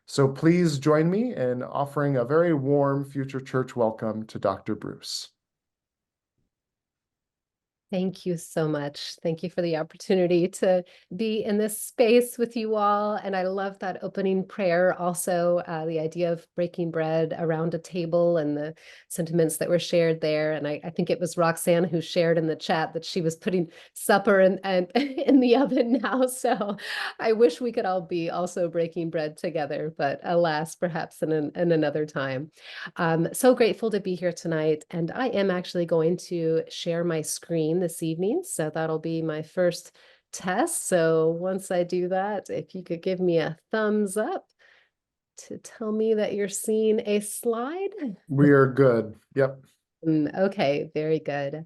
So please join me in offering a very warm Future Church welcome to Dr. Bruce. Thank you so much. Thank you for the opportunity to be in this space with you all. And I love that opening prayer. Also, the idea of breaking bread around a table and the sentiments that were shared there. And I think it was Roxanne who shared in the chat that she was putting supper and in the oven now. So I wish we could all be also breaking bread together, but alas, perhaps in another time. So grateful to be here tonight. And I am actually going to share my screen this evening. So that'll be my first test. So once I do that, if you could give me a thumbs up to tell me that you're seeing a slide. We are good. Yep. Okay, very good.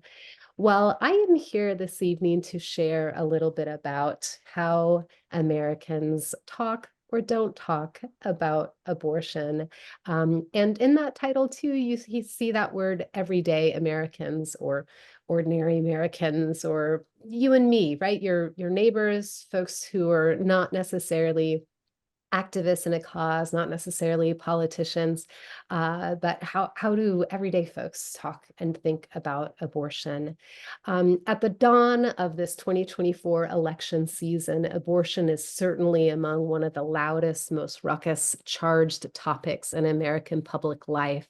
Well, I am here this evening to share a little bit about how Americans talk or don't talk about abortion. And in that title too, you see that word everyday Americans or ordinary Americans or you and me, right? Your neighbors, folks who are not necessarily activists in a cause, not necessarily politicians, but how do everyday folks talk and think about abortion? At the dawn of this 2024 election season, abortion is certainly among one of the loudest, most ruckus, charged topics in American public life.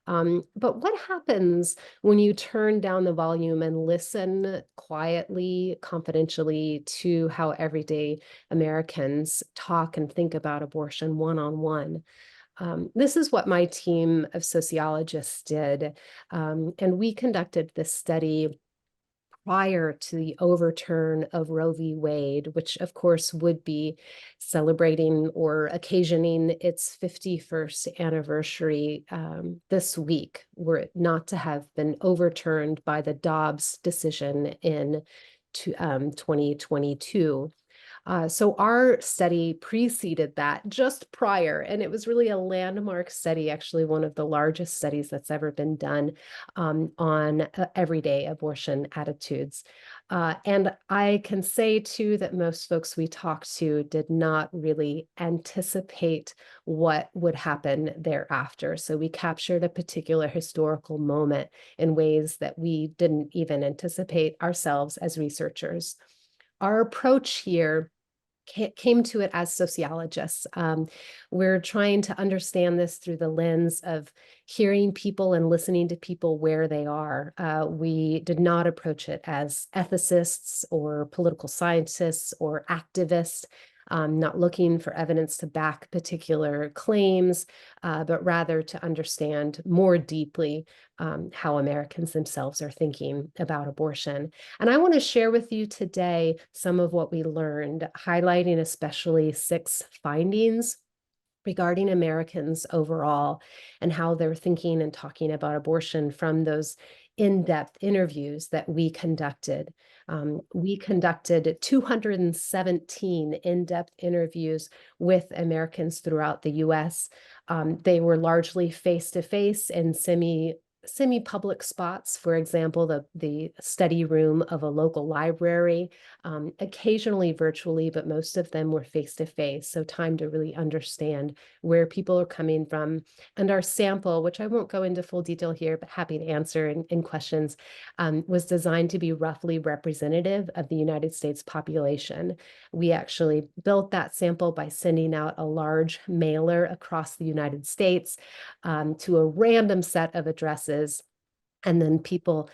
But what happens when you turn down the volume and listen quietly, confidentially to how everyday Americans talk and think about abortion one-on-one? This is what my team of sociologists did. And we conducted this study prior to the overturn of Roe v. Wade, which of course would be celebrating or occasioning its 51st anniversary this week, were it not to have been overturned by the Dobbs decision in 2022. So our study preceded that just prior, and it was really a landmark study, actually one of the largest studies that's ever been done on everyday abortion attitudes. And I can say too that most folks we talked to did not really anticipate what would happen thereafter. So we captured a particular historical moment in ways that we didn't even anticipate ourselves as researchers. Our approach here came to it as sociologists. We're trying to understand this through the lens of hearing people and listening to people where they are. We did not approach it as ethicists or political scientists or activists. Not looking for evidence to back particular claims, but rather to understand more deeply how Americans themselves are thinking about abortion. And I want to share with you today some of what we learned, highlighting especially 6 findings regarding Americans overall and how they're thinking and talking about abortion from those in-depth interviews that we conducted. We conducted 217 in-depth interviews with Americans throughout the US. They were largely face-to-face and semi-public spots, for example, the study room of a local library, occasionally virtually, but most of them were face-to-face. So time to really understand where people are coming from. And our sample, which I won't go into full detail here, but happy to answer in questions, was designed to be roughly representative of the United States population. We actually built that sample by sending out a large mailer across the United States to a random set of addresses. And then people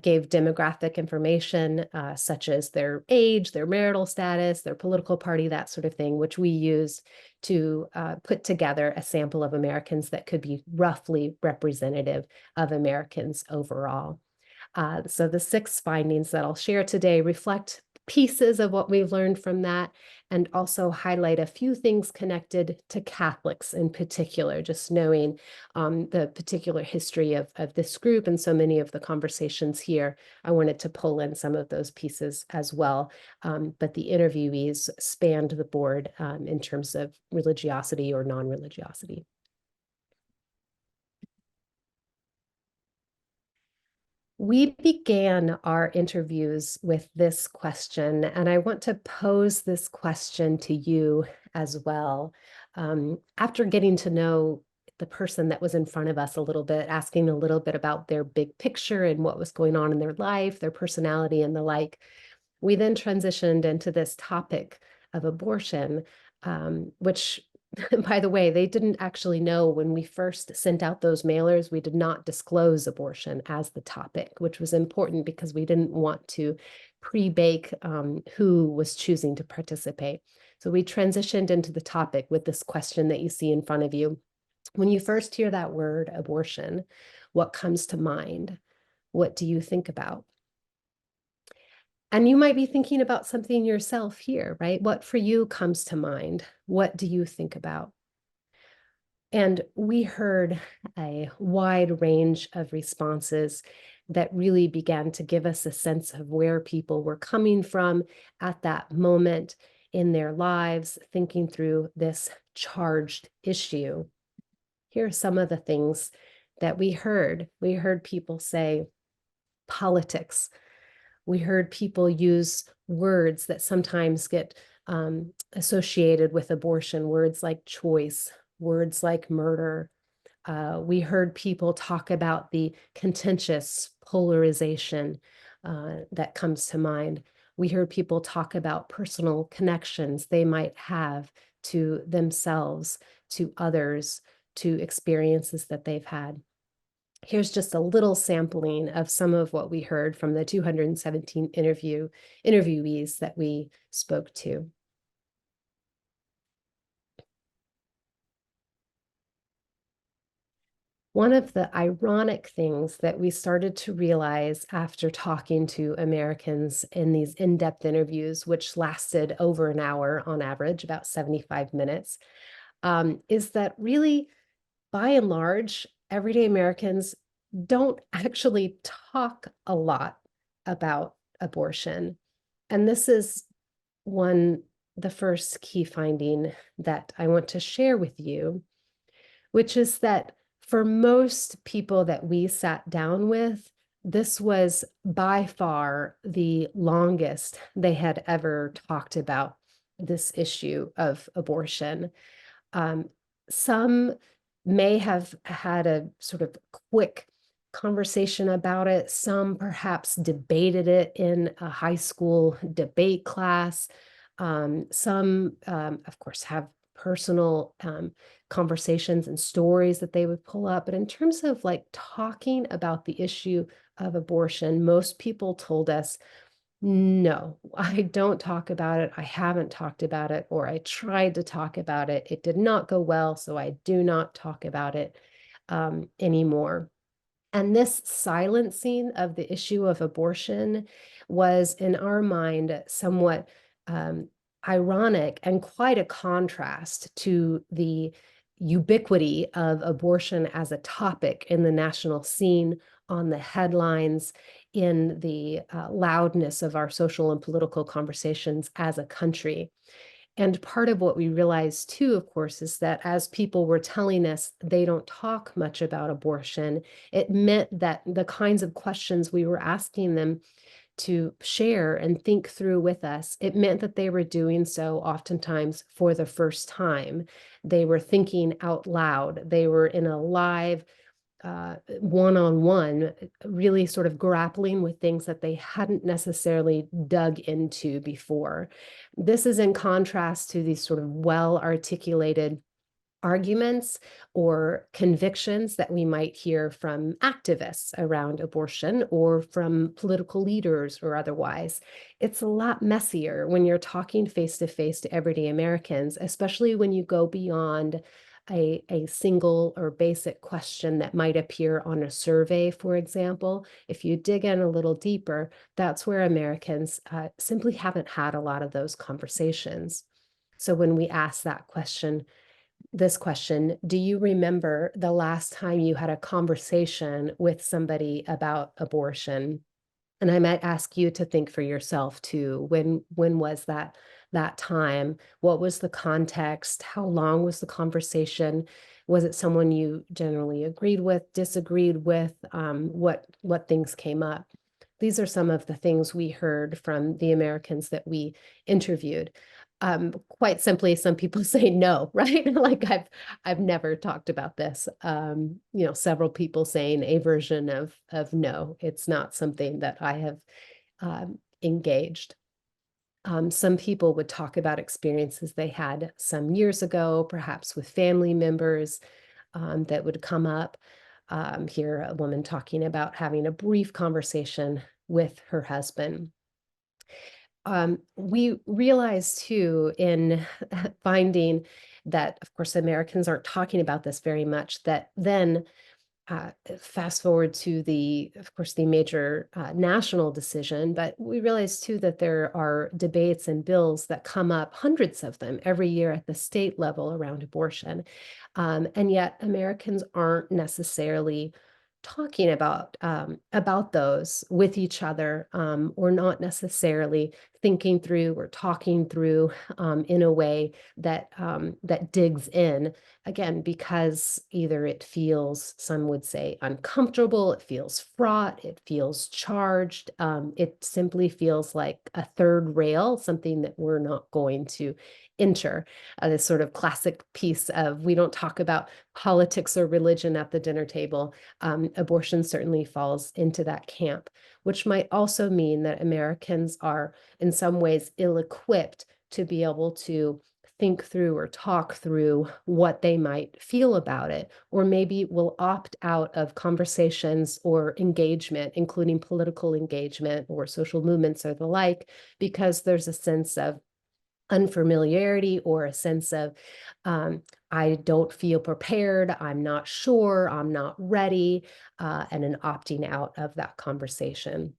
gave demographic information such as their age, their marital status, their political party, that sort of thing, which we used to put together a sample of Americans that could be roughly representative of Americans overall. So the 6 findings that I'll share today reflect pieces of what we've learned from that and also highlight a few things connected to Catholics in particular, just knowing the particular history of this group and so many of the conversations here. I wanted to pull in some of those pieces as well, but the interviewees spanned the board in terms of religiosity or non-religiosity. We began our interviews with this question, and I want to pose this question to you as well. After getting to know the person that was in front of us a little bit, asking a little bit about their big picture and what was going on in their life, their personality and the like, we then transitioned into this topic of abortion, which, by the way, they didn't actually know when we first sent out those mailers. We did not disclose abortion as the topic, which was important because we didn't want to pre-bake who was choosing to participate. So we transitioned into the topic with this question that you see in front of you. When you first hear that word abortion, what comes to mind? What do you think about? And you might be thinking about something yourself here, right? What for you comes to mind? What do you think about? And we heard a wide range of responses that really began to give us a sense of where people were coming from at that moment in their lives, thinking through this charged issue. Here are some of the things that we heard. We heard people say politics. We heard people use words that sometimes get associated with abortion, words like choice, words like murder. We heard people talk about the contentious polarization that comes to mind. We heard people talk about personal connections they might have to themselves, to others, to experiences that they've had. Here's just a little sampling of some of what we heard from the 217 interviewees that we spoke to. One of the ironic things that we started to realize after talking to Americans in these in-depth interviews, which lasted over an hour on average, about 75 minutes, is that really, by and large, everyday Americans don't actually talk a lot about abortion. And this is the first key finding that I want to share with you, which is that for most people that we sat down with, this was by far the longest they had ever talked about this issue of abortion. Some may have had a sort of quick conversation about it. Some perhaps debated it in a high school debate class. Some, of course, have personal conversations and stories that they would pull up. But in terms of like talking about the issue of abortion, most people told us, no, I don't talk about it. I haven't talked about it, or I tried to talk about it. It did not go well, so I do not talk about it anymore. And this silencing of the issue of abortion was, in our mind, somewhat ironic and quite a contrast to the ubiquity of abortion as a topic in the national scene, on the headlines, in the loudness of our social and political conversations as a country. And part of what we realized too, of course, is that as people were telling us they don't talk much about abortion, it meant that the kinds of questions we were asking them to share and think through with us, it meant that they were doing so oftentimes for the first time. They were thinking out loud. They were in a live one-on-one, really sort of grappling with things that they hadn't necessarily dug into before. This is in contrast to these sort of well-articulated arguments or convictions that we might hear from activists around abortion or from political leaders or otherwise. It's a lot messier when you're talking face to face to everyday Americans, especially when you go beyond a single or basic question that might appear on a survey, for example. If you dig in a little deeper, that's where Americans simply haven't had a lot of those conversations. So when we ask that question, this question, do you remember the last time you had a conversation with somebody about abortion? And I might ask you to think for yourself too. When was that time? What was the context? How long was the conversation? Was it someone you generally agreed with, disagreed with? What things came up? These are some of the things we heard from the Americans that we interviewed. Quite simply, some people say no, right? Like I've never talked about this. Several people saying a version of no. It's not something that I have engaged. Some people would talk about experiences they had some years ago, perhaps with family members that would come up. Hear a woman talking about having a brief conversation with her husband. We realized too in finding that, of course, Americans aren't talking about this very much, that then fast forward to of course, the major national decision, but we realized too that there are debates and bills that come up, hundreds of them every year at the state level around abortion. And yet Americans aren't necessarily talking about those with each other, or not necessarily thinking through or talking through in a way that digs in, again, because either it feels, some would say, uncomfortable, it feels fraught, it feels charged, it simply feels like a third rail, something that we're not going to enter. This sort of classic piece of, we don't talk about politics or religion at the dinner table. Abortion certainly falls into that camp, which might also mean that Americans are in some ways ill-equipped to be able to think through or talk through what they might feel about it, or maybe will opt out of conversations or engagement, including political engagement or social movements or the like, because there's a sense of unfamiliarity or a sense of, I don't feel prepared, I'm not sure, I'm not ready, and an opting out of that conversation.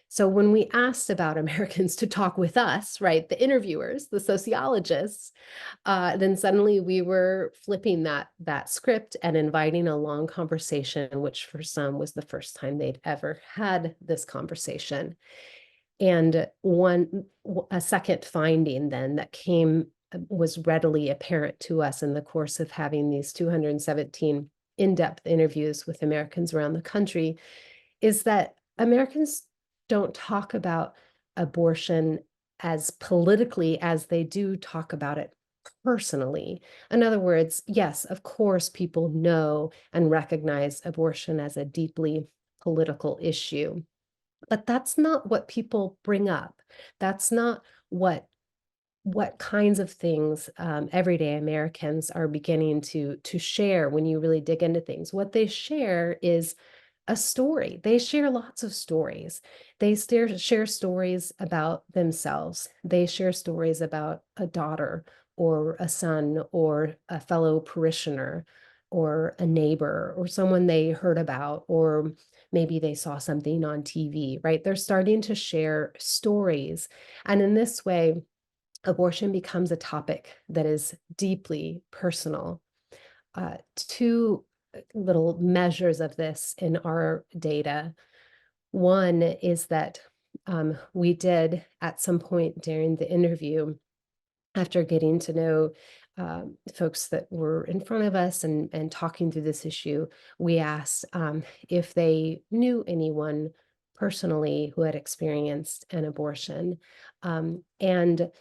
So when we asked about Americans to talk with us, right, the interviewers, the sociologists, then suddenly we were flipping that script and inviting a long conversation, which for some was the first time they'd ever had this conversation. And a second finding then that was readily apparent to us in the course of having these 217 in-depth interviews with Americans around the country is that Americans don't talk about abortion as politically as they do talk about it personally. In other words, yes, of course, people know and recognize abortion as a deeply political issue, but that's not what people bring up. That's not what kinds of things everyday Americans are beginning to share when you really dig into things. What they share is a story. They share lots of stories. They share stories about themselves. They share stories about a daughter or a son or a fellow parishioner or a neighbor or someone they heard about, or maybe they saw something on TV, right? They're starting to share stories. And in this way, abortion becomes a topic that is deeply personal. Two little measures of this in our data. One is that we did at some point during the interview, after getting to know folks that were in front of us and talking through this issue, we asked if they knew anyone personally who had experienced an abortion. And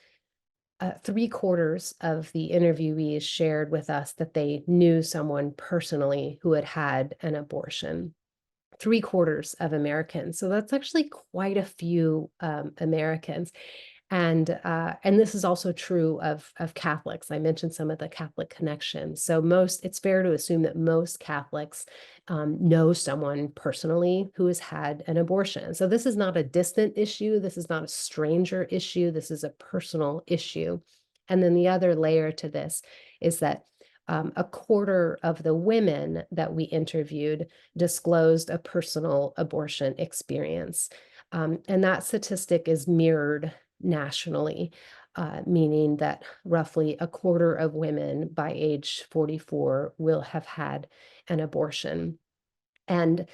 3/4 of the interviewees shared with us that they knew someone personally who had had an abortion. 3/4 of Americans. So that's actually quite a few Americans. And this is also true of Catholics. I mentioned some of the Catholic connections. So it's fair to assume that most Catholics know someone personally who has had an abortion. So this is not a distant issue. This is not a stranger issue. This is a personal issue. And then the other layer to this is that 1/4 of the women that we interviewed disclosed a personal abortion experience. And that statistic is mirrored nationally, meaning that roughly 1/4 of women by age 44 will have had an abortion. And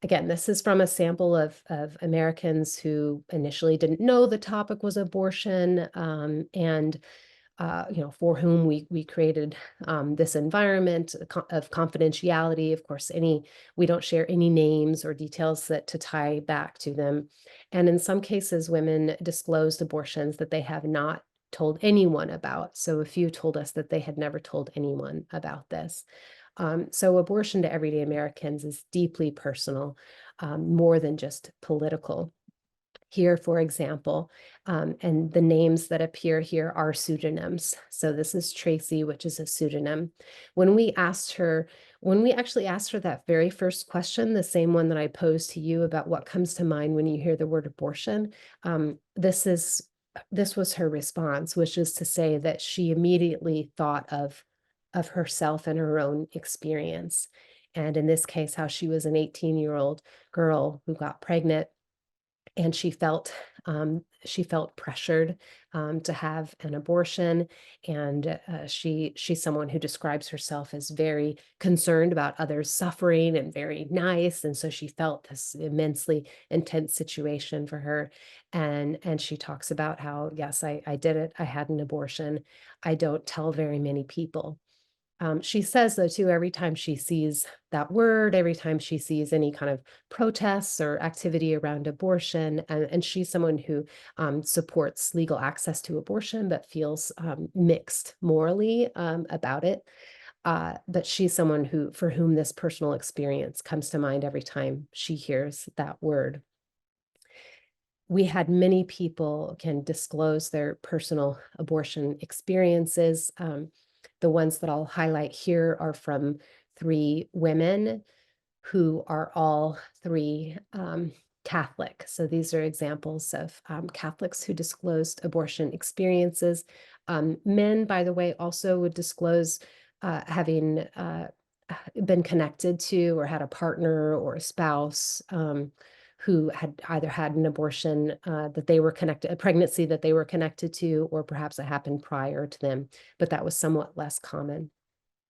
again, this is from a sample of Americans who initially didn't know the topic was abortion, and for whom we created this environment of confidentiality. Of course, we don't share any names or details to tie back to them. And in some cases, women disclosed abortions that they have not told anyone about. So a few told us that they had never told anyone about this. So abortion to everyday Americans is deeply personal, more than just political. Here, for example, and the names that appear here are pseudonyms. So this is Tracy, which is a pseudonym. When we actually asked her that very first question, the same one that I posed to you about what comes to mind when you hear the word abortion, this was her response, which is to say that she immediately thought of herself and her own experience. And in this case, how she was an 18-year-old girl who got pregnant, and she felt pressured to have an abortion, and she's someone who describes herself as very concerned about others suffering and very nice, and so she felt this immensely intense situation for her, and she talks about how, yes, I did it, I had an abortion, I don't tell very many people. She says, though, too, every time she sees that word, every time she sees any kind of protests or activity around abortion, and she's someone who supports legal access to abortion, but feels mixed morally about it. But she's someone for whom this personal experience comes to mind every time she hears that word. We had many people can disclose their personal abortion experiences. The ones that I'll highlight here are from 3 women who are all 3 Catholic. So these are examples of Catholics who disclosed abortion experiences. Men, by the way, also would disclose having been connected to or had a partner or a spouse who had either had an abortion that they were connected, a pregnancy that they were connected to, or perhaps it happened prior to them, but that was somewhat less common.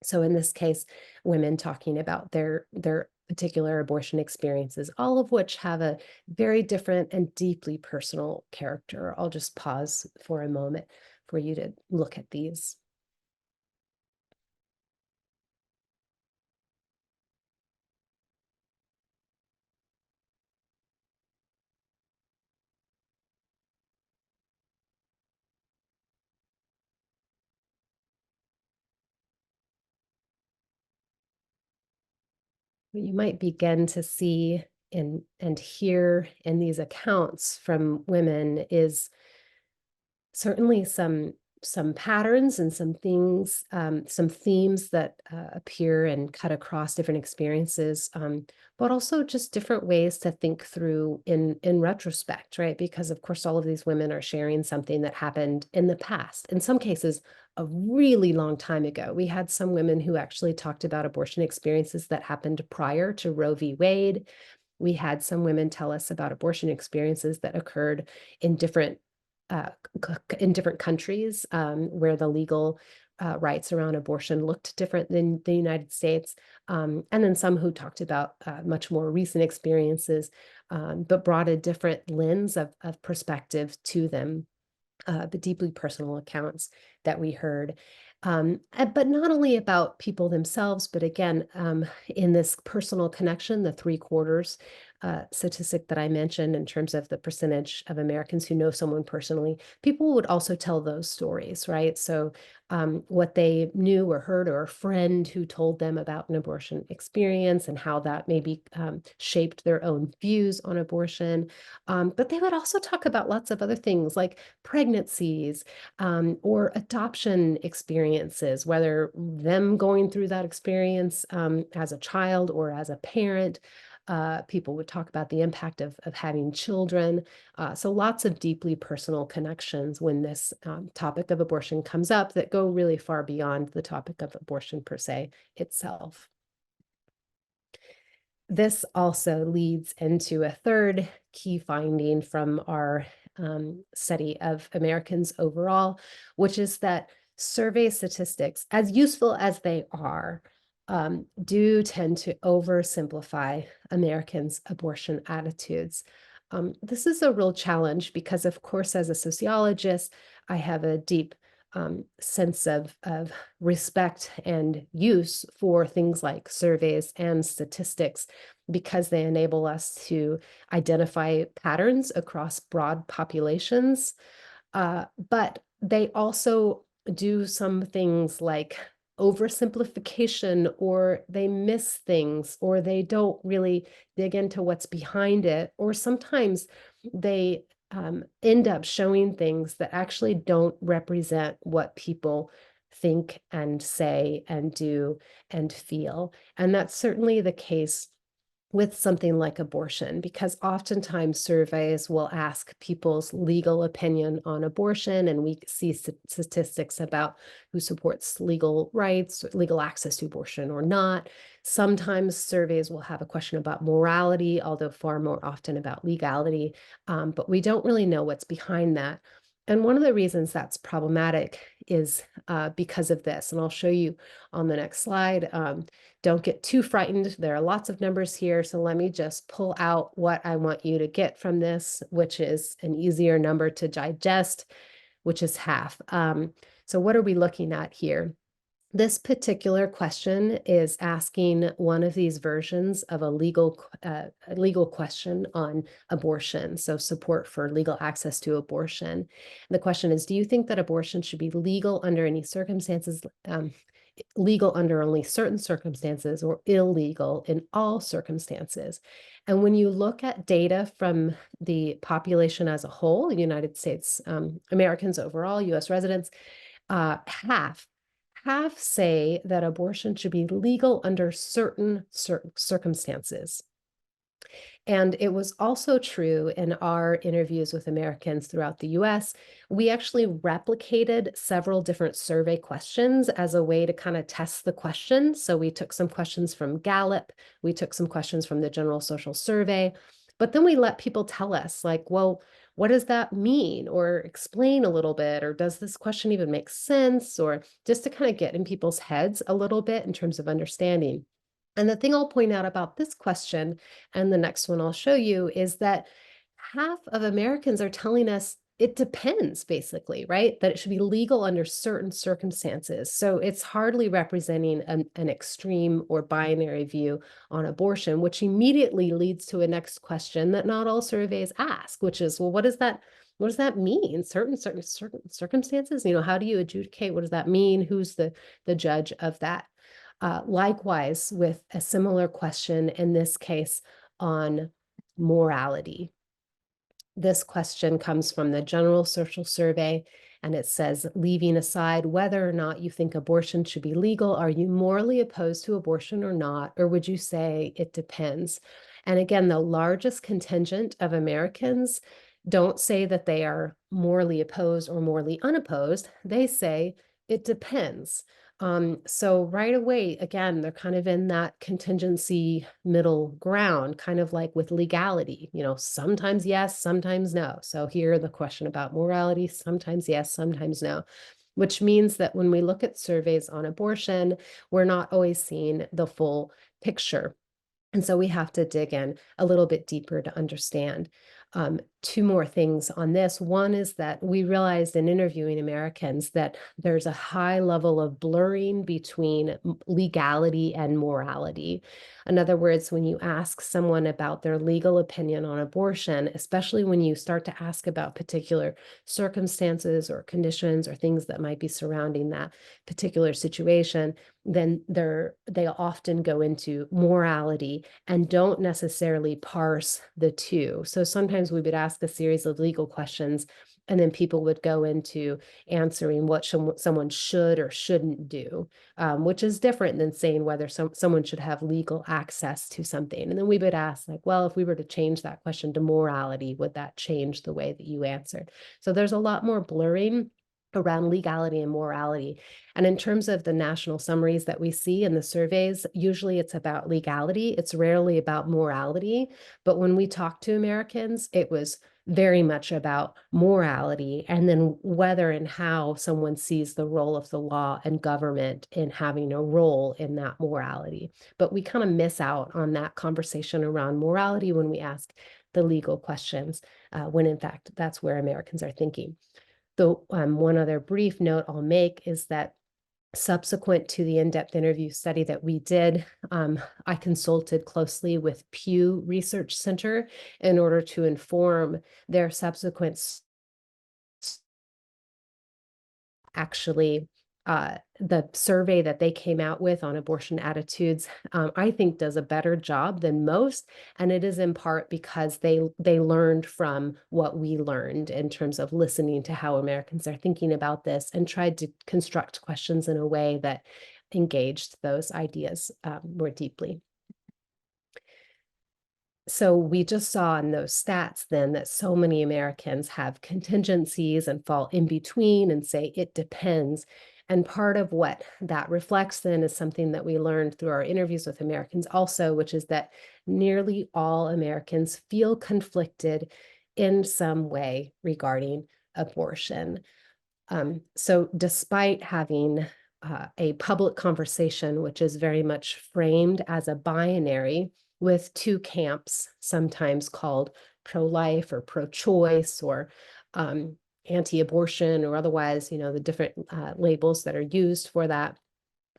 So in this case, women talking about their particular abortion experiences, all of which have a very different and deeply personal character. I'll just pause for a moment for you to look at these. What you might begin to see and hear in these accounts from women is certainly some patterns and some things, some themes that appear and cut across different experiences, but also just different ways to think through in retrospect, right? Because of course, all of these women are sharing something that happened in the past. In some cases, a really long time ago. We had some women who actually talked about abortion experiences that happened prior to Roe v. Wade. We had some women tell us about abortion experiences that occurred in different uh, in different countries where the legal rights around abortion looked different than the United States. And then some who talked about much more recent experiences, but brought a different lens of perspective to them, but deeply personal accounts that we heard. But not only about people themselves, but again, in this personal connection, the 3/4 statistic that I mentioned in terms of the percentage of Americans who know someone personally, people would also tell those stories, right? So what they knew or heard, or a friend who told them about an abortion experience and how that maybe shaped their own views on abortion. But they would also talk about lots of other things like pregnancies, or adoption experiences, whether them going through that experience as a child or as a parent. People would talk about the impact of having children. So lots of deeply personal connections when this topic of abortion comes up that go really far beyond the topic of abortion per se itself. This also leads into a third key finding from our study of Americans overall, which is that survey statistics, as useful as they are, do tend to oversimplify Americans' abortion attitudes. This is a real challenge because, of course, as a sociologist, I have a deep sense of respect and use for things like surveys and statistics because they enable us to identify patterns across broad populations. But they also do some things like oversimplification, or they miss things, or they don't really dig into what's behind it, or sometimes they end up showing things that actually don't represent what people think and say and do and feel. And that's certainly the case with something like abortion, because oftentimes surveys will ask people's legal opinion on abortion, and we see statistics about who supports legal rights, legal access to abortion or not. Sometimes surveys will have a question about morality, although far more often about legality, but we don't really know what's behind that. And one of the reasons that's problematic is because of this, and I'll show you on the next slide. Don't get too frightened. There are lots of numbers here, so let me just pull out what I want you to get from this, which is an easier number to digest, which is half. So what are we looking at here? This particular question is asking one of these versions of a legal question on abortion, so support for legal access to abortion. The question is, do you think that abortion should be legal under any circumstances, legal under only certain circumstances, or illegal in all circumstances? And when you look at data from the population as a whole, the United States, Americans overall, US residents, half say that abortion should be legal under certain circumstances. And it was also true in our interviews with Americans throughout the US. We actually replicated several different survey questions as a way to kind of test the question. So we took some questions from Gallup, we took some questions from the General Social Survey, but then we let people tell us, like, well, what does that mean? Or explain a little bit, or does this question even make sense? Or just to kind of get in people's heads a little bit in terms of understanding. And the thing I'll point out about this question, and the next one I'll show you, is that half of Americans are telling us it depends, basically, right? That it should be legal under certain circumstances. So it's hardly representing an extreme or binary view on abortion, which immediately leads to a next question that not all surveys ask, which is, well, what does that mean? Certain circumstances, how do you adjudicate? What does that mean? Who's the judge of that? Likewise, with a similar question, in this case, on morality. This question comes from the General Social Survey, and it says, leaving aside whether or not you think abortion should be legal, are you morally opposed to abortion or not? Or would you say it depends? And again, the largest contingent of Americans don't say that they are morally opposed or morally unopposed. They say it depends. So right away, again, they're kind of in that contingency middle ground, kind of like with legality, sometimes yes, sometimes no. So here, the question about morality, sometimes yes, sometimes no, which means that when we look at surveys on abortion, we're not always seeing the full picture. And so we have to dig in a little bit deeper to understand. Two more things on this. One is that we realized in interviewing Americans that there's a high level of blurring between legality and morality. In other words, when you ask someone about their legal opinion on abortion, especially when you start to ask about particular circumstances or conditions or things that might be surrounding that particular situation, then they often go into morality and don't necessarily parse the two. So sometimes we would ask a series of legal questions, and then people would go into answering what someone should or shouldn't do, which is different than saying whether someone should have legal access to something. And then we would ask, like, well, if we were to change that question to morality, would that change the way that you answered? So there's a lot more blurring around legality and morality. And in terms of the national summaries that we see in the surveys, usually it's about legality. It's rarely about morality. But when we talk to Americans, it was very much about morality, and then whether and how someone sees the role of the law and government in having a role in that morality. But we kind of miss out on that conversation around morality when we ask the legal questions, when in fact, that's where Americans are thinking. So one other brief note I'll make is that subsequent to the in-depth interview study that we did, I consulted closely with Pew Research Center in order to inform their subsequent actually, the survey that they came out with on abortion attitudes, I think does a better job than most. And it is in part because they learned from what we learned in terms of listening to how Americans are thinking about this and tried to construct questions in a way that engaged those ideas more deeply. So we just saw in those stats then that so many Americans have contingencies and fall in between and say it depends. And part of what that reflects then is something that we learned through our interviews with Americans also, which is that nearly all Americans feel conflicted in some way regarding abortion. So despite having a public conversation, which is very much framed as a binary with two camps, sometimes called pro-life or pro-choice or anti-abortion or otherwise, the different labels that are used for that,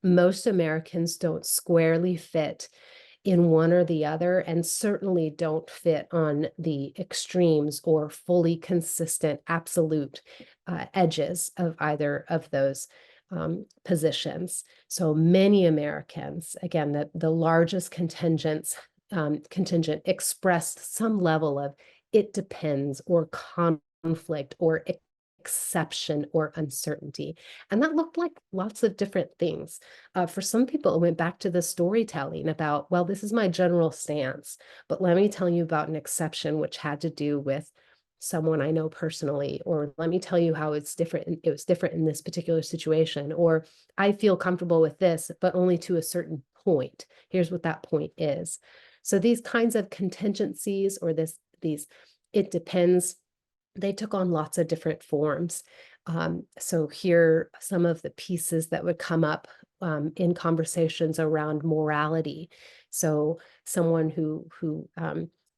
most Americans don't squarely fit in one or the other, and certainly don't fit on the extremes or fully consistent absolute edges of either of those positions. So many Americans, again, the largest contingent expressed some level of it depends or conflict or exception or uncertainty. And that looked like lots of different things. For some people, it went back to the storytelling about, well, this is my general stance, but let me tell you about an exception which had to do with someone I know personally, or let me tell you how it's different. It was different in this particular situation, or I feel comfortable with this, but only to a certain point. Here's what that point is. So these kinds of contingencies or these, it depends, they took on lots of different forms. So here are some of the pieces that would come up in conversations around morality. So someone who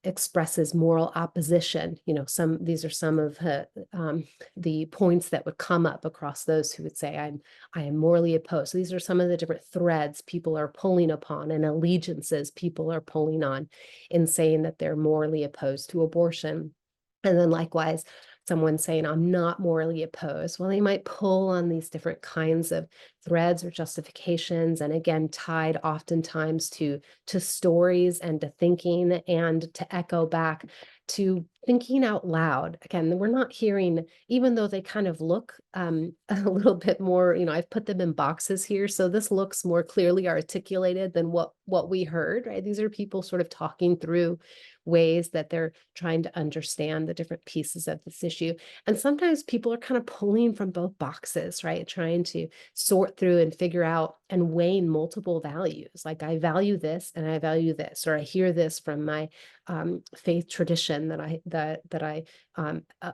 expresses moral opposition, these are some of the points that would come up across those who would say, I am morally opposed. So these are some of the different threads people are pulling upon and allegiances people are pulling on in saying that they're morally opposed to abortion. And then likewise, someone saying, I'm not morally opposed. Well, they might pull on these different kinds of threads or justifications, and again, tied oftentimes to stories and to thinking and to echo back to thinking out loud. Again, we're not hearing, even though they kind of look a little bit more, I've put them in boxes here. So this looks more clearly articulated than what we heard, right? These are people sort of talking through ways that they're trying to understand the different pieces of this issue. And sometimes people are kind of pulling from both boxes, right? Trying to sort through and figure out and weighing multiple values. Like I value this and I value this, or I hear this from my faith tradition that I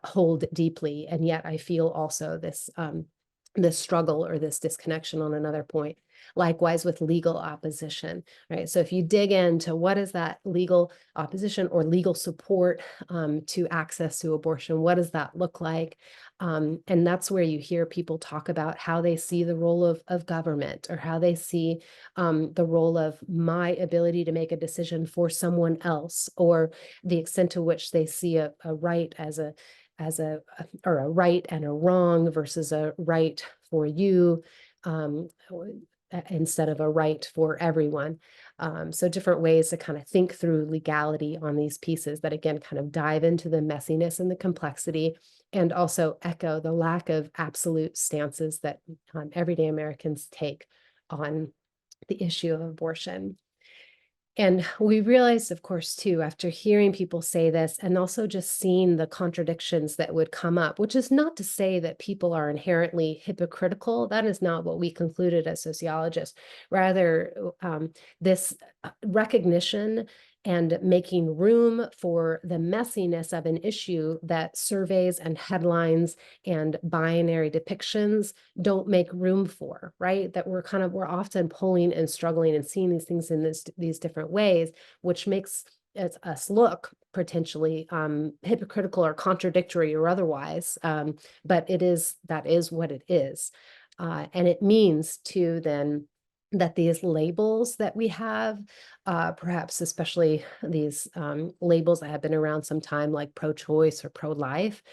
hold deeply, and yet I feel also this struggle or this disconnection on another point. Likewise with legal opposition, right? So if you dig into what is that legal opposition or legal support to access to abortion, what does that look like? And that's where you hear people talk about how they see the role of government, or how they see the role of my ability to make a decision for someone else, or the extent to which they see a right as a or a right and a wrong versus a right for you, instead of a right for everyone. So different ways to kind of think through legality on these pieces that again kind of dive into the messiness and the complexity, and also echo the lack of absolute stances that everyday Americans take on the issue of abortion. And we realized, of course, too, after hearing people say this and also just seeing the contradictions that would come up, which is not to say that people are inherently hypocritical. That is not what we concluded as sociologists. Rather, this recognition and making room for the messiness of an issue that surveys and headlines and binary depictions don't make room for, right? That we're often pulling and struggling and seeing these things in these different ways, which makes us look potentially hypocritical or contradictory or otherwise. But that is what it is. And it means too then that these labels that we have, perhaps especially these labels that have been around some time, like pro-choice or pro-life,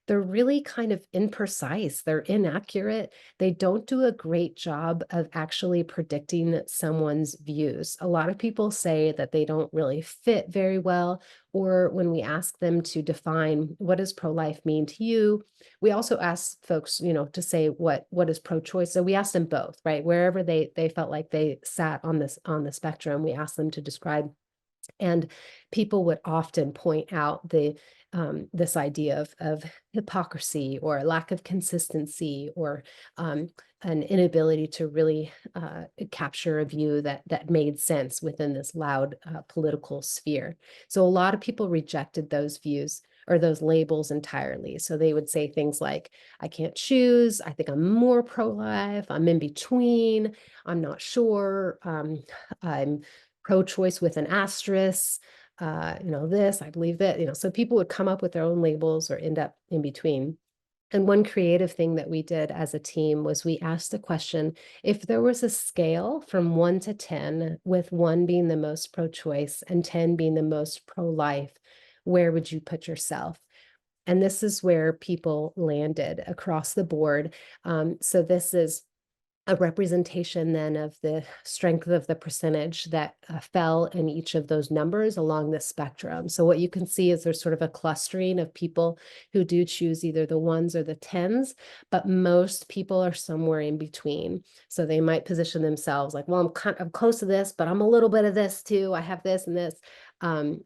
they're really kind of imprecise, they're inaccurate. They don't do a great job of actually predicting someone's views. A lot of people say that they don't really fit very well, or when we ask them to define what does pro-life mean to you, we also ask folks, to say what is pro-choice. So we asked them both, right? Wherever they felt like they sat on the spectrum, we asked them to describe. And people would often point out this idea of hypocrisy or lack of consistency, or an inability to really capture a view that made sense within this loud political sphere. So a lot of people rejected those views or those labels entirely. So they would say things like, I can't choose, I think I'm more pro-life, I'm in between, I'm not sure, I'm pro-choice with an asterisk, this, I believe that, so people would come up with their own labels or end up in between. And one creative thing that we did as a team was we asked the question, if there was a scale from 1 to 10, with 1 being the most pro-choice and 10 being the most pro-life, where would you put yourself? And this is where people landed across the board. So this is a representation then of the strength of the percentage that fell in each of those numbers along the spectrum. So what you can see is there's sort of a clustering of people who do choose either the 1s or the 10s, but most people are somewhere in between. So they might position themselves like, well, I'm close to this, but I'm a little bit of this too. I have this and this.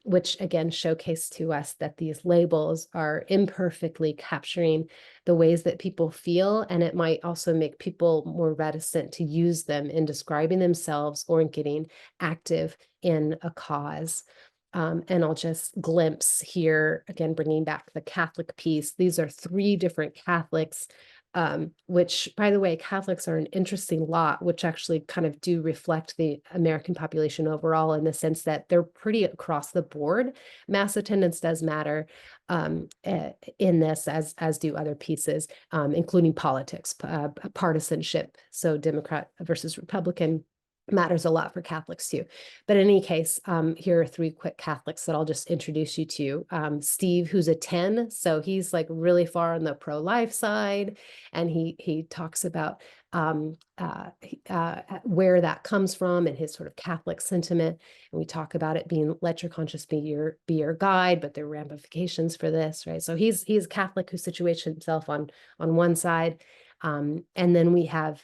Which again showcase to us that these labels are imperfectly capturing the ways that people feel, and it might also make people more reticent to use them in describing themselves or in getting active in a cause. And I'll just glimpse here, again, bringing back the Catholic piece. These are 3 different Catholics, which, by the way, Catholics are an interesting lot, which actually kind of do reflect the American population overall, in the sense that they're pretty across the board. Mass attendance does matter in this, as do other pieces, including politics, partisanship. So Democrat versus Republican matters a lot for Catholics too. But in any case, here are 3 quick Catholics that I'll just introduce you to. Steve, who's a 10, so he's like really far on the pro-life side, and he talks about where that comes from and his sort of Catholic sentiment. And we talk about it being, let your conscience be your guide, but there are ramifications for this, right? So he's a Catholic who situates himself on one side. And then we have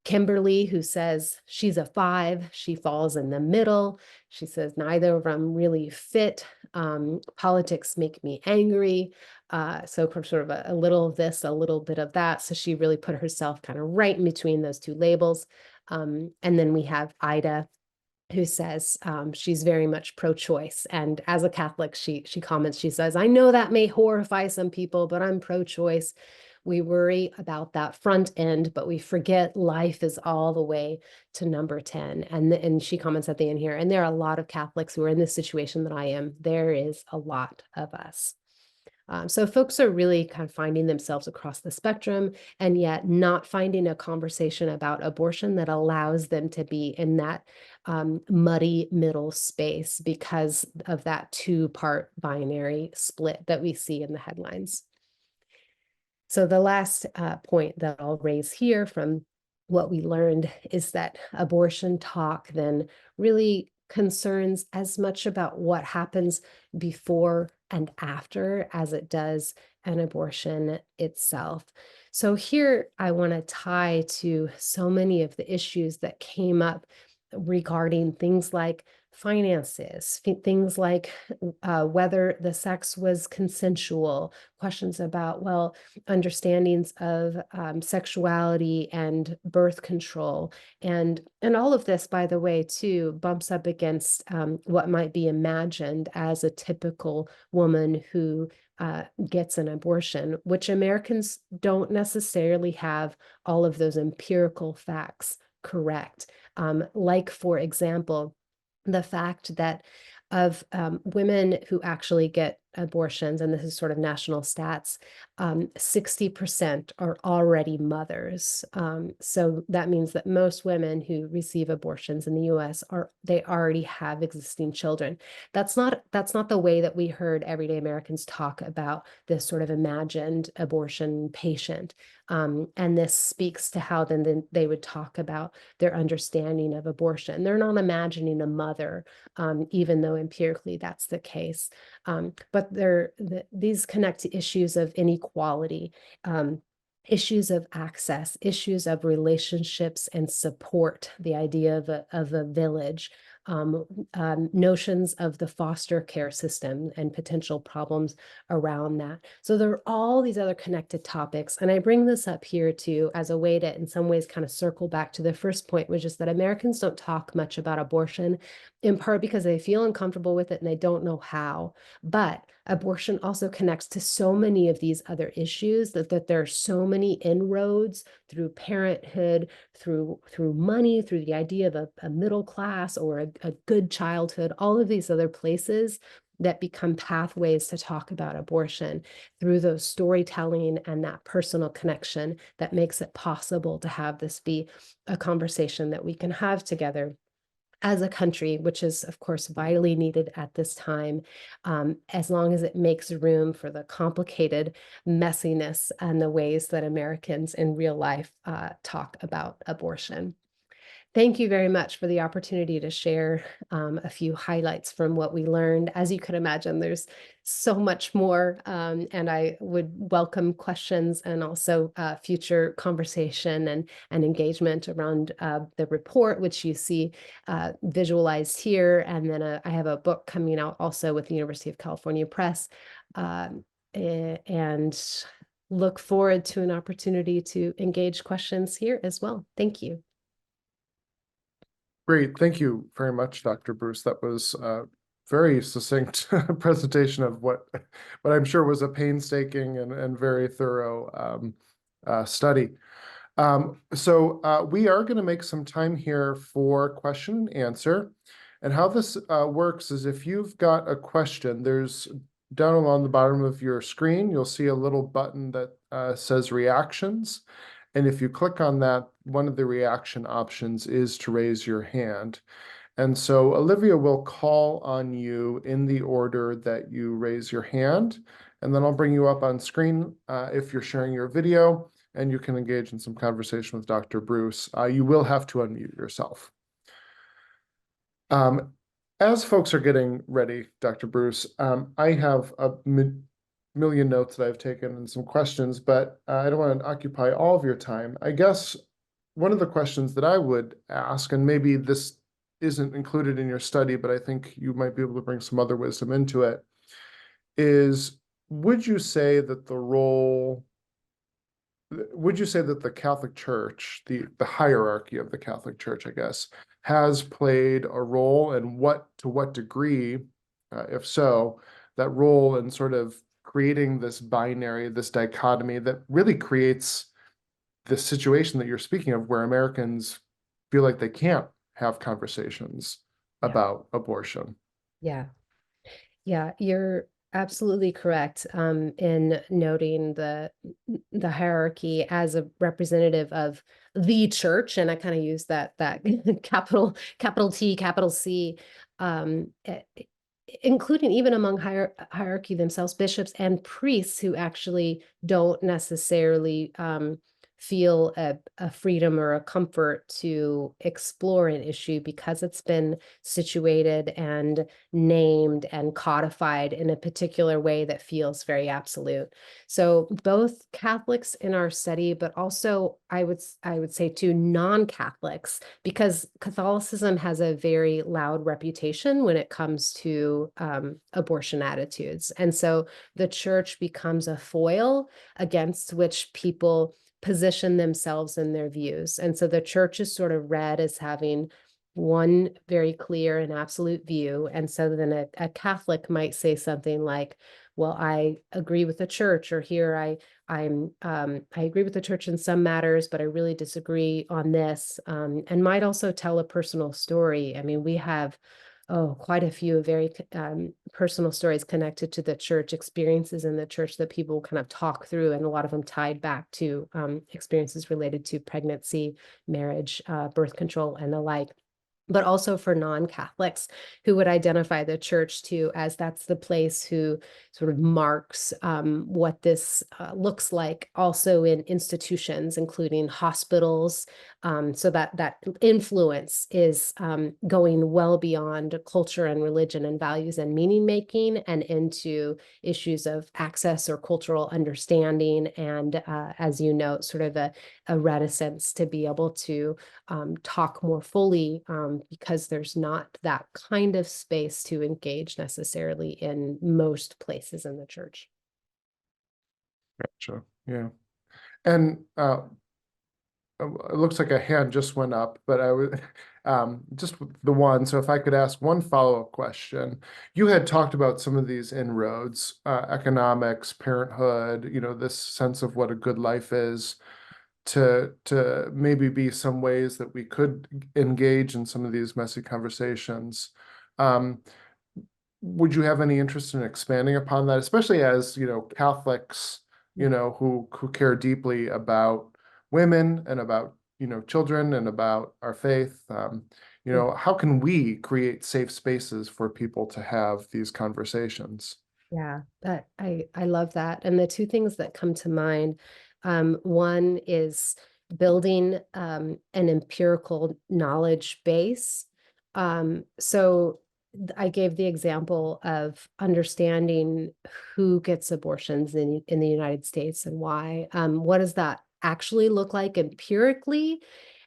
Kimberly, who says she's a 5, she falls in the middle. She says, neither of them really fit. Politics make me angry. So from sort of a little of this, a little bit of that. So she really put herself kind of right in between those 2 labels. And then we have Ida, who says she's very much pro-choice. And as a Catholic, she comments, she says, I know that may horrify some people, but I'm pro-choice. We worry about that front end, but we forget life is all the way to number 10. And she comments at the end here, and there are a lot of Catholics who are in this situation that I am. There is a lot of us. So folks are really kind of finding themselves across the spectrum, and yet not finding a conversation about abortion that allows them to be in that muddy middle space because of that 2-part binary split that we see in the headlines. So the last point that I'll raise here from what we learned is that abortion talk then really concerns as much about what happens before and after as it does an abortion itself. So here I want to tie to so many of the issues that came up regarding things like finances, things like whether the sex was consensual, questions about, well, understandings of sexuality and birth control. And all of this, by the way, too, bumps up against what might be imagined as a typical woman who gets an abortion, which Americans don't necessarily have all of those empirical facts correct. Like, for example, the fact that of women who actually get abortions, and this is sort of national stats, 60% are already mothers. So that means that most women who receive abortions in the US they already have existing children. That's not the way that we heard everyday Americans talk about this sort of imagined abortion patient. And this speaks to how then they would talk about their understanding of abortion. They're not imagining a mother, even though empirically that's the case. But these connect to issues of inequality, issues of access, issues of relationships and support, the idea of a village, notions of the foster care system and potential problems around that. So there are all these other connected topics. And I bring this up here too as a way to, in some ways, kind of circle back to the first point, which is that Americans don't talk much about abortion, in part because they feel uncomfortable with it and they don't know how. But abortion also connects to so many of these other issues that there are so many inroads through parenthood, through money, through the idea of a middle class or a good childhood, all of these other places that become pathways to talk about abortion through those storytelling and that personal connection that makes it possible to have this be a conversation that we can have together as a country, which is, of course, vitally needed at this time, as long as it makes room for the complicated messiness and the ways that Americans in real life talk about abortion. Thank you very much for the opportunity to share a few highlights from what we learned. As you could imagine, there's so much more, and I would welcome questions and also future conversation and engagement around the report, which you see visualized here. And then I have a book coming out also with the University of California Press, and look forward to an opportunity to engage questions here as well. Thank you. Great. Thank you very much, Dr. Bruce. That was a very succinct presentation of what I'm sure was a painstaking and very thorough study. So we are going to make some time here for question and answer. And how this works is if you've got a question, there's down along the bottom of your screen, you'll see a little button that says reactions. And if you click on that, one of the reaction options is to raise your hand. And so Olivia will call on you in the order that you raise your hand, and then I'll bring you up on screen if you're sharing your video, and you can engage in some conversation with Dr. Bruce. You will have to unmute yourself. As folks are getting ready, Dr. Bruce, I have a million notes that I've taken and some questions, but I don't want to occupy all of your time. I guess one of the questions that I would ask, and maybe this isn't included in your study, but I think you might be able to bring some other wisdom into it, is would you say that the Catholic Church, the hierarchy of the Catholic Church, I guess, has played a role, and to what degree, if so, that role in sort of creating this binary, this dichotomy that really creates this situation that you're speaking of, where Americans feel like they can't have conversations about abortion? Yeah. Yeah, you're absolutely correct in noting the hierarchy as a representative of the church, and I kind of use that capital T, capital C, including even among hierarchy themselves, bishops and priests who actually don't necessarily feel a freedom or a comfort to explore an issue because it's been situated and named and codified in a particular way that feels very absolute. So both Catholics in our study, but also I would say too non-Catholics, because Catholicism has a very loud reputation when it comes to abortion attitudes. And so the church becomes a foil against which people position themselves and their views. And so the church is sort of read as having one very clear and absolute view. And so then a Catholic might say something like, well, I agree with the church, or here I agree with the church in some matters, but I really disagree on this, and might also tell a personal story. I mean, we have quite a few very personal stories connected to the church, experiences in the church that people kind of talk through, and a lot of them tied back to experiences related to pregnancy, marriage, birth control, and the like. But also for non-Catholics who would identify the church too, as that's the place who sort of marks what this looks like also in institutions, including hospitals. So that influence is going well beyond culture and religion and values and meaning making, and into issues of access or cultural understanding. And as you know, sort of a reticence to be able to talk more fully, because there's not that kind of space to engage necessarily in most places in the church. Gotcha. Yeah. And it looks like a hand just went up, but I was just the one. So if I could ask one follow-up question. You had talked about some of these inroads, economics, parenthood, this sense of what a good life is, to maybe be some ways that we could engage in some of these messy conversations. Would you have any interest in expanding upon that, especially as, Catholics, who care deeply about women and about, children and about our faith? How can we create safe spaces for people to have these conversations? Yeah, I love that. And the two things that come to mind, one is building an empirical knowledge base. So I gave the example of understanding who gets abortions in the United States and why. What does that actually look like empirically?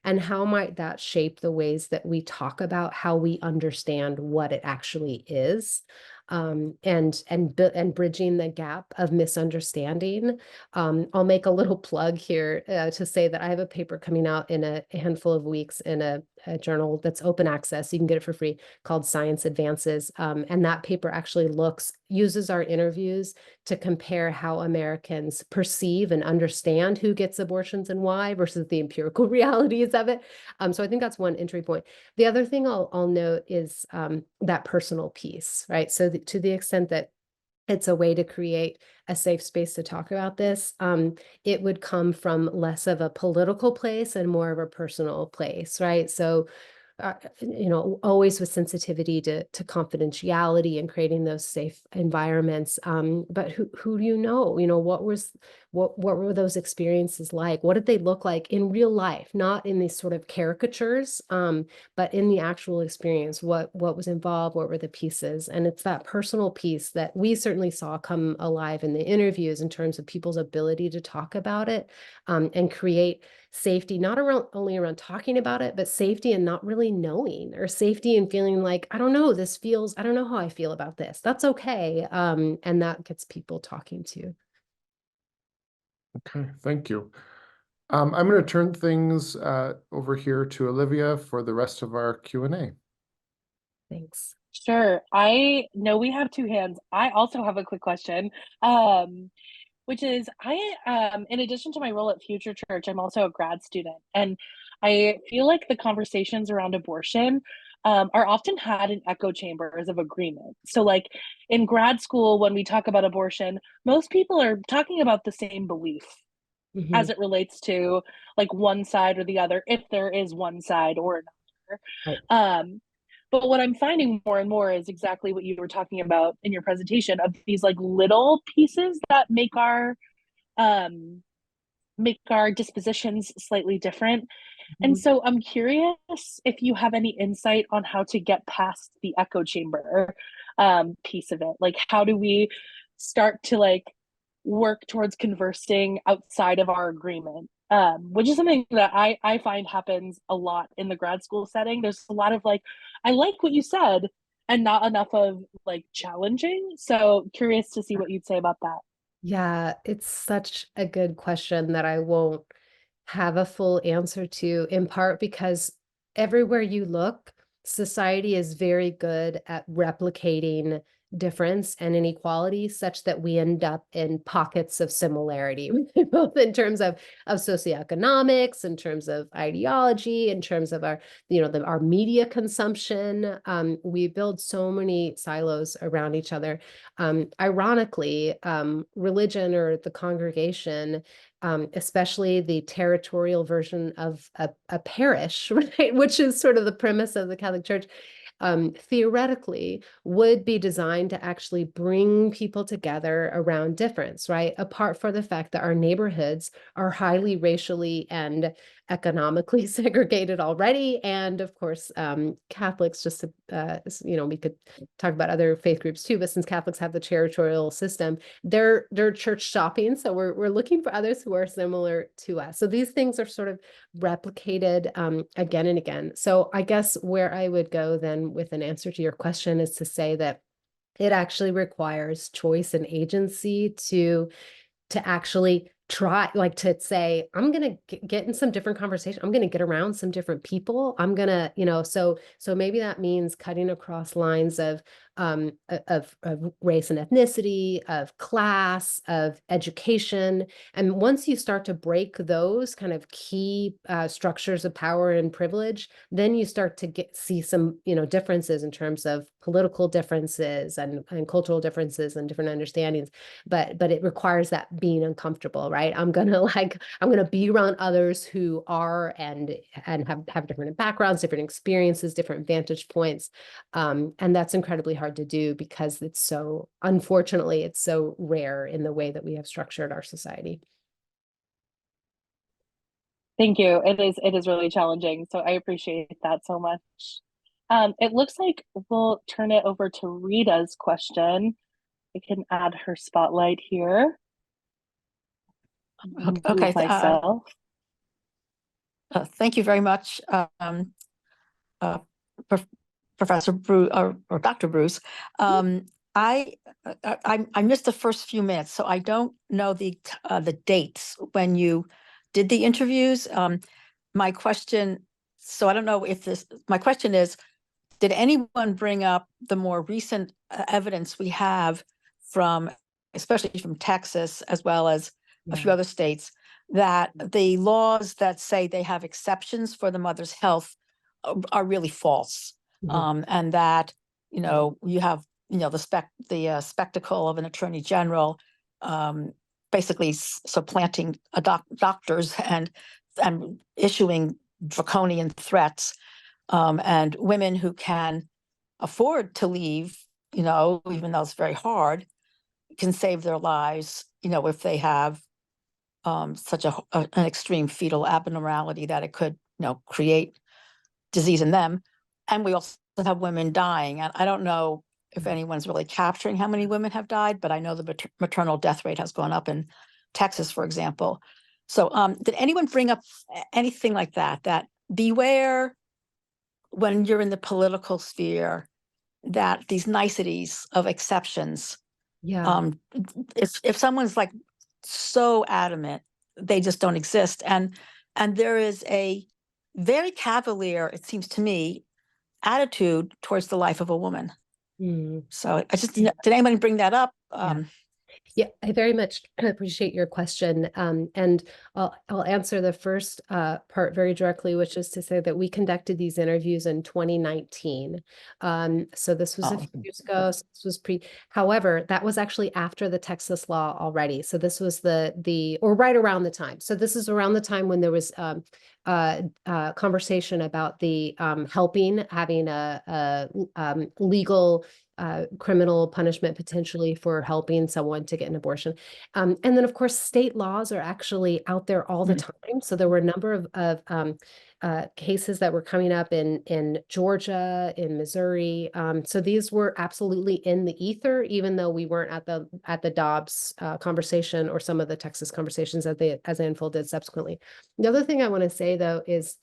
And how might that shape the ways that we talk about how we understand what it actually is? And bridging the gap of misunderstanding. I'll make a little plug here to say that I have a paper coming out in a handful of weeks in a journal that's open access. You can get it for free, called Science Advances. And that paper actually uses our interviews to compare how Americans perceive and understand who gets abortions and why versus the empirical realities of it. So I think that's one entry point. The other thing I'll note is that personal piece, right? So to the extent that it's a way to create a safe space to talk about this, it would come from less of a political place and more of a personal place, right? So always with sensitivity to confidentiality and creating those safe environments. But who do you know? What were those experiences like? What did they look like in real life? Not in these sort of caricatures, but in the actual experience. What was involved? What were the pieces? And it's that personal piece that we certainly saw come alive in the interviews in terms of people's ability to talk about it, and create safety, not only around talking about it, but safety and not really knowing, or safety and feeling like, I don't know, I don't know how I feel about this. That's okay. And that gets people talking to. Okay, thank you. I'm going to turn things over here to Olivia for the rest of our Q&A. Thanks. Sure. I know we have two hands. I also have a quick question. Which is in addition to my role at FutureChurch, I'm also a grad student. And I feel like the conversations around abortion are often had in echo chambers of agreement. So like in grad school, when we talk about abortion, most people are talking about the same belief as it relates to like one side or the other, if there is one side or another. Right. But what I'm finding more and more is exactly what you were talking about in your presentation, of these like little pieces that make our dispositions slightly different. And so I'm curious if you have any insight on how to get past the echo chamber piece of it. Like, how do we start to like work towards conversing outside of our agreement? Which is something that I find happens a lot in the grad school setting. There's a lot of like, I like what you said, and not enough of like challenging. So curious to see what you'd say about that. Yeah, it's such a good question that I won't have a full answer to, in part because everywhere you look, society is very good at replicating difference and inequality such that we end up in pockets of similarity, both in terms of socioeconomics, in terms of ideology, in terms of our, our media consumption. We build so many silos around each other. Ironically, religion or the congregation, especially the territorial version of a parish, right, which is sort of the premise of the Catholic Church, theoretically would be designed to actually bring people together around difference, right? Apart from the fact that our neighborhoods are highly racially and economically segregated already. And of course, Catholics, just we could talk about other faith groups too, but since Catholics have the territorial system, they're church shopping. So we're looking for others who are similar to us. So these things are sort of replicated again and again. So I guess where I would go then with an answer to your question is to say that it actually requires choice and agency to actually try, like, to say, I'm going to get in some different conversation. I'm going to get around some different people. I'm going to, so maybe that means cutting across lines of race and ethnicity, of class, of education. And once you start to break those kind of key structures of power and privilege, then you start to see some, differences in terms of political differences and cultural differences and different understandings. But it requires that being uncomfortable, right? I'm gonna be around others who are and have different backgrounds, different experiences, different vantage points. And that's incredibly hard to do because unfortunately, it's so rare in the way that we have structured our society. Thank you. It is really challenging. So I appreciate that so much. It looks like we'll turn it over to Rita's question. I can add her spotlight here. Okay. Myself. Thank you very much, Professor Bruce or Dr. Bruce. I missed the first few minutes, so I don't know the dates when you did the interviews. My question, so I don't know if this. My question is, did anyone bring up the more recent evidence we have from, especially from Texas, as well as a few other states, that the laws that say they have exceptions for the mother's health are really false? And that, you have, the spectacle of an attorney general basically supplanting doctors and issuing draconian threats, and women who can afford to leave, even though it's very hard, can save their lives, if they have such an extreme fetal abnormality that it could, create disease in them. And we also have women dying. And I don't know if anyone's really capturing how many women have died, but I know the maternal death rate has gone up in Texas, for example. So did anyone bring up anything like that, that beware when you're in the political sphere, that these niceties of exceptions, if someone's like so adamant, they just don't exist. And there is a very cavalier, it seems to me, attitude towards the life of a woman. So I just, did anyone bring that up? Yeah, I very much appreciate your question. And I'll answer the first part very directly, which is to say that we conducted these interviews in 2019. So this was a few years ago. So this was however, that was actually after the Texas law already. So this was or right around the time. So this is around the time when there was conversation about the having a legal criminal punishment potentially for helping someone to get an abortion. And then of course, state laws are actually out there all the time. So there were a number of cases that were coming up in Georgia, in Missouri. So these were absolutely in the ether, even though we weren't at the Dobbs conversation or some of the Texas conversations as they unfolded subsequently. The other thing I want to say though is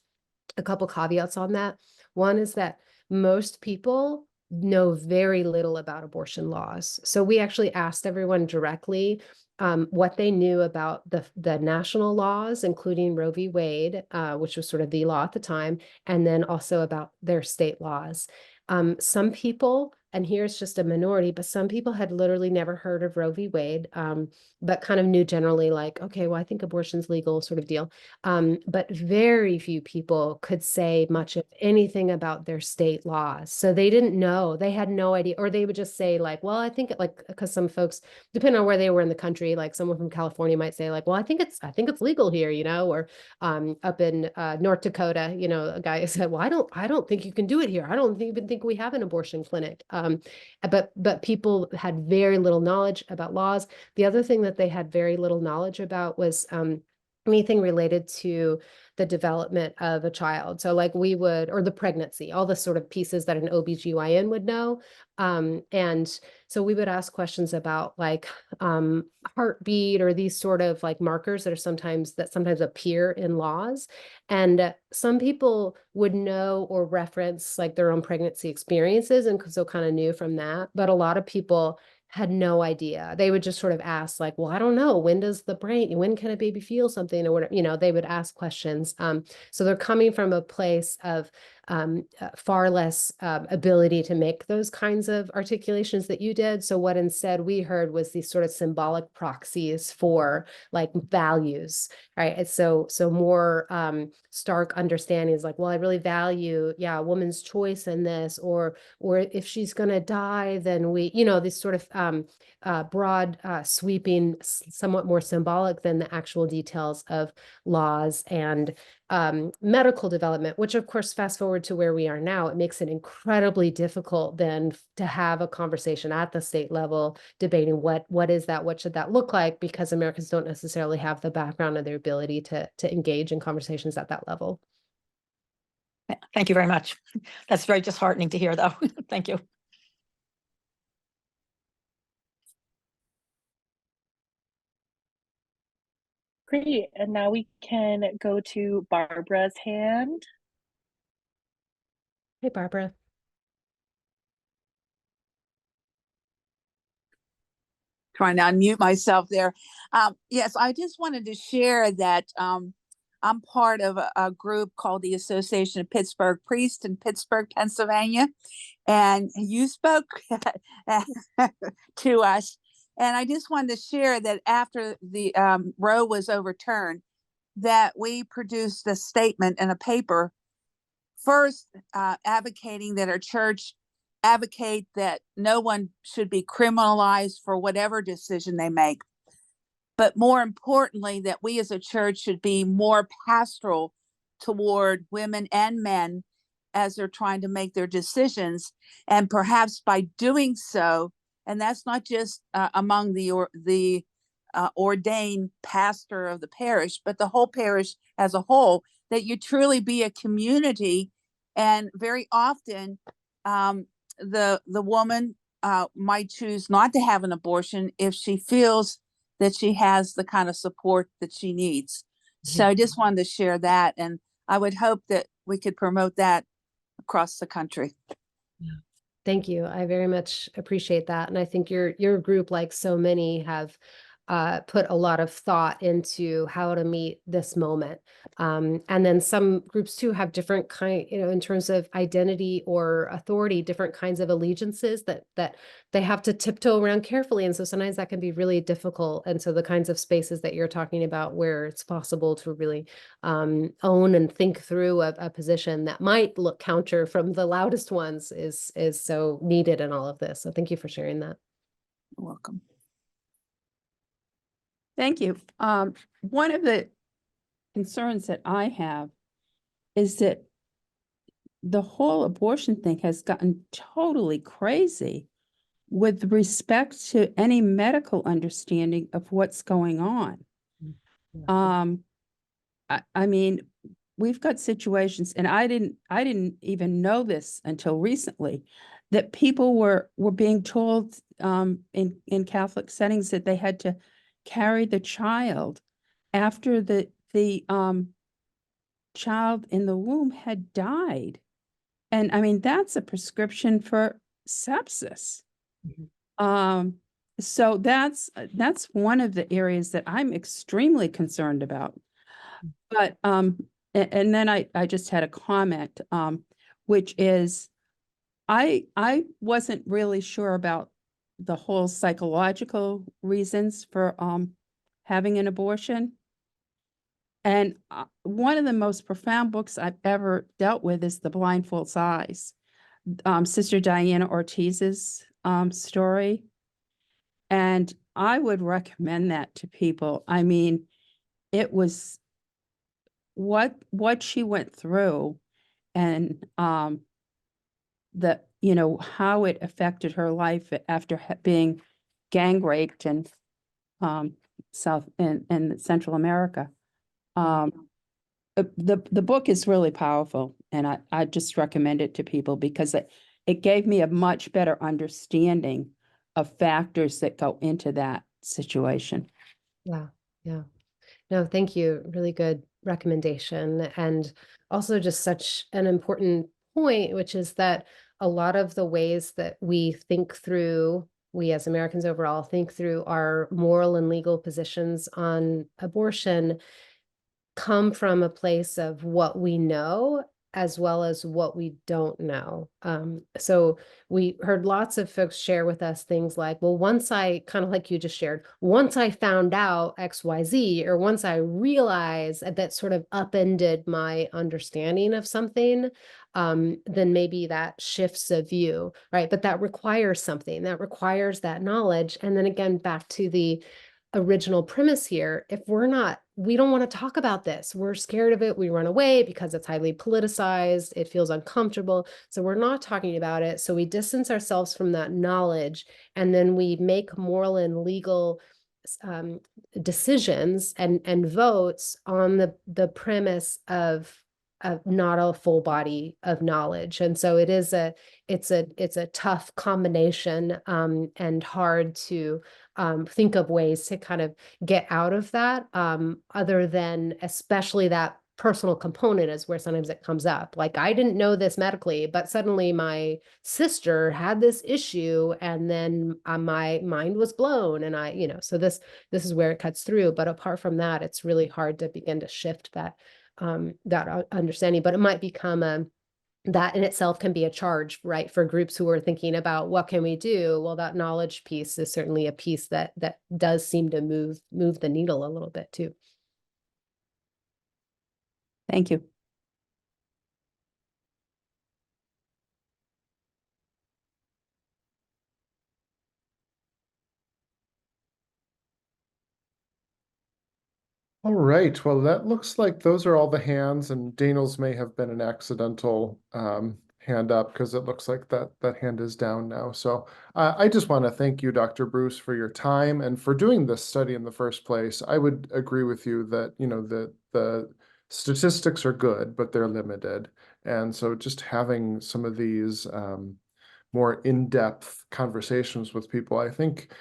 a couple caveats on that. One is that most people know very little about abortion laws. So we actually asked everyone directly what they knew about the national laws, including Roe v. Wade, which was sort of the law at the time, and then also about their state laws. Some people and here's just a minority, but some people had literally never heard of Roe v. Wade, but kind of knew generally like, okay, well, I think abortion's legal sort of deal. But very few people could say much of anything about their state laws. So they didn't know, they had no idea, or they would just say like, well, I think like, because some folks, depending on where they were in the country, like someone from California might say like, well, I think it's legal here, or up in North Dakota, a guy said, well, I don't think you can do it here. I don't even think we have an abortion clinic. But people had very little knowledge about laws. The other thing that they had very little knowledge about was anything related to the development of a child. So like or the pregnancy, all the sort of pieces that an OBGYN would know. And so we would ask questions about like heartbeat or these sort of like markers that sometimes appear in laws. And some people would know or reference like their own pregnancy experiences, and so kind of knew from that. But a lot of people had no idea. They would just sort of ask like, well, I don't know, when can a baby feel something, or whatever, they would ask questions. So they're coming from a place of far less ability to make those kinds of articulations that you did. So what instead we heard was these sort of symbolic proxies for like values, right? And so more stark understandings like, well, I really value, a woman's choice in this, or if she's going to die, then this sort of broad, sweeping, somewhat more symbolic than the actual details of laws and medical development, which of course, fast forward to where we are now, it makes it incredibly difficult then to have a conversation at the state level debating what is that, what should that look like, because Americans don't necessarily have the background or their ability to engage in conversations at that level. Thank you very much. That's very disheartening to hear, though. Thank you. Great. And now we can go to Barbara's hand. Hey, Barbara. Trying to unmute myself there. Yes, I just wanted to share that I'm part of a group called the Association of Pittsburgh Priests in Pittsburgh, Pennsylvania. And you spoke to us. And I just wanted to share that after the Roe was overturned, that we produced a statement in a paper, first advocating that our church advocate that no one should be criminalized for whatever decision they make. But more importantly, that we as a church should be more pastoral toward women and men as they're trying to make their decisions. And perhaps by doing so, and that's not just among the ordained pastor of the parish, but the whole parish as a whole, that you truly be a community. And very often, the woman might choose not to have an abortion if she feels that she has the kind of support that she needs. So I just wanted to share that, and I would hope that we could promote that across the country. Thank you. I very much appreciate that. And I think your group, like so many, have put a lot of thought into how to meet this moment. And then some groups too have different in terms of identity or authority, different kinds of allegiances that they have to tiptoe around carefully. And so sometimes that can be really difficult. And so the kinds of spaces that you're talking about where it's possible to really own and think through a position that might look counter from the loudest ones is so needed in all of this. So thank you for sharing that. You're welcome. Thank you. One of the concerns that I have is that the whole abortion thing has gotten totally crazy with respect to any medical understanding of what's going on. I mean, we've got situations, and I didn't even know this until recently, that people were being told in Catholic settings that they had to carry the child after the child in the womb had died. And I mean, that's a prescription for sepsis. So that's one of the areas that I'm extremely concerned about. But and then I just had a comment, which is I wasn't really sure about the whole psychological reasons for having an abortion. And one of the most profound books I've ever dealt with is The Blindfold's Eyes, Sister Diana Ortiz's story. And I would recommend that to people. I mean, it was what she went through, and how it affected her life after being gang raped in South and Central America. The book is really powerful, and I just recommend it to people because it gave me a much better understanding of factors that go into that situation. Yeah, yeah. No, thank you. Really good recommendation. And also just such an important point, which is that a lot of the ways that we think through, we as Americans overall think through our moral and legal positions on abortion come from a place of what we know as well as what we don't know. So we heard lots of folks share with us things like, well, once I, kind of like you just shared, once I found out XYZ, or once I realized that sort of upended my understanding of something, then maybe that shifts a view, right? But that requires something, that requires that knowledge. And then again, back to the original premise here, if we don't want to talk about this, we're scared of it, we run away because it's highly politicized, it feels uncomfortable, so we're not talking about it, so we distance ourselves from that knowledge, and then we make moral and legal decisions and votes on the premise of not a full body of knowledge. And so it's a tough combination, and hard to think of ways to kind of get out of that, other than especially that personal component is where sometimes it comes up. Like, I didn't know this medically, but suddenly my sister had this issue, and then my mind was blown, and so this is where it cuts through. But apart from that, it's really hard to begin to shift that understanding. But it might become that in itself can be a charge, right, for groups who are thinking about what can we do. Well, that knowledge piece is certainly a piece that does seem to move the needle a little bit too. Thank you. All right, well, that looks like those are all the hands, and Daniel's may have been an accidental hand up, because it looks like that hand is down now. So I just want to thank you, Dr. Bruce, for your time and for doing this study in the first place. I would agree with you that, the statistics are good, but they're limited. And so just having some of these more in-depth conversations with people, I think,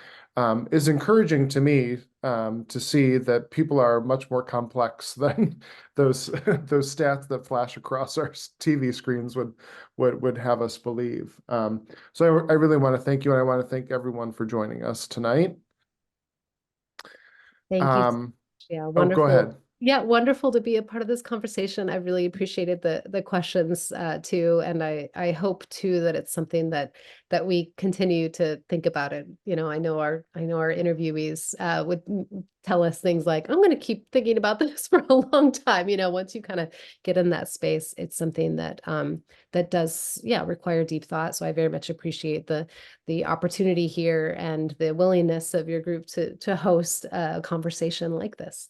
is encouraging to me, to see that people are much more complex than those those stats that flash across our TV screens would have us believe. So I really want to thank you, and I want to thank everyone for joining us tonight. Thank you. Yeah, Oh, wonderful. go ahead. Yeah, wonderful to be a part of this conversation. I really appreciated the questions too, and I hope too that it's something that we continue to think about it. I know our interviewees would tell us things like, "I'm going to keep thinking about this for a long time." Once you kind of get in that space, it's something that that does, require deep thought. So I very much appreciate the opportunity here and the willingness of your group to host a conversation like this.